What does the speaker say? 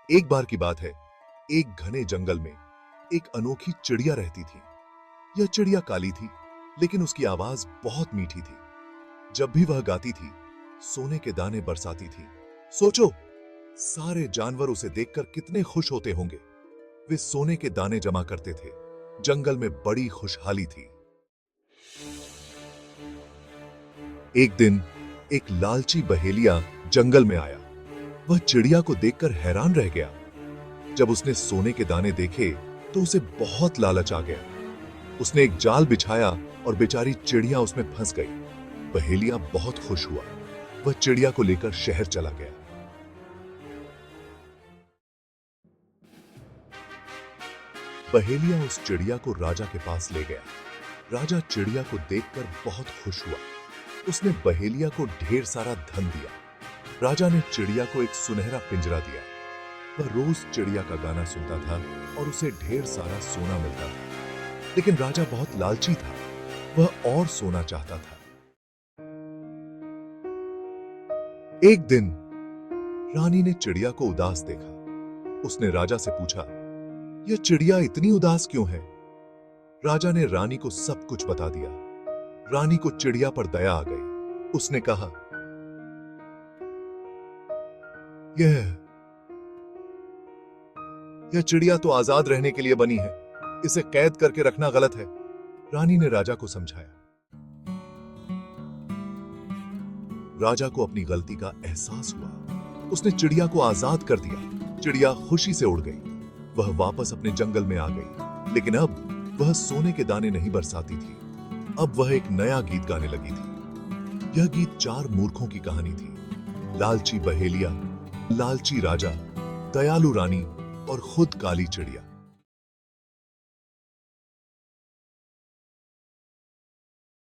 एक बार की बात है, एक घने जंगल में एक अनोखी चिड़िया रहती थी। यह चिड़िया काली थी, लेकिन उसकी आवाज बहुत मीठी थी। जब भी वह गाती थी, सोने के दाने बरसाती थी। सोचो, सारे जानवर उसे देखकर कितने खुश होते होंगे। वे सोने के दाने जमा करते थे। जंगल में बड़ी खुशहाली थी। एक दिन एक लालची बहेलिया जंगल में आया। वह चिड़िया को देखकर हैरान रह गया। जब उसने सोने के दाने देखे तो उसे बहुत लालच आ गया। उसने एक जाल बिछाया और बेचारी चिड़िया उसमें फंस गई। बहेलिया बहुत खुश हुआ। वह चिड़िया को लेकर शहर चला गया। बहेलिया उस चिड़िया को राजा के पास ले गया। राजा चिड़िया को देखकर बहुत खुश हुआ। उसने बहेलिया को ढेर सारा धन दिया। राजा ने चिड़िया को एक सुनहरा पिंजरा दिया। वह रोज चिड़िया का गाना सुनता था और उसे ढेर सारा सोना मिलता था। लेकिन राजा बहुत लालची था। वह और सोना चाहता था। एक दिन रानी ने चिड़िया को उदास देखा। उसने राजा से पूछा, यह चिड़िया इतनी उदास क्यों है? राजा ने रानी को सब कुछ बता दिया। रानी को चिड़िया पर दया आ गई। उसने कहा, यह चिड़िया तो आजाद रहने के लिए बनी है। इसे कैद करके रखना गलत है। रानी ने राजा को समझाया। राजा को अपनी गलती का एहसास हुआ। उसने चिड़िया को आजाद कर दिया। चिड़िया खुशी से उड़ गई। वह वापस अपने जंगल में आ गई। लेकिन अब वह सोने के दाने नहीं बरसाती थी। अब वह एक नया गीत गाने लगी थी। यह गीत 4 मूर्खों की कहानी थी। लालची बहेलिया, लालची राजा, दयालु रानी और खुद काली चिड़िया।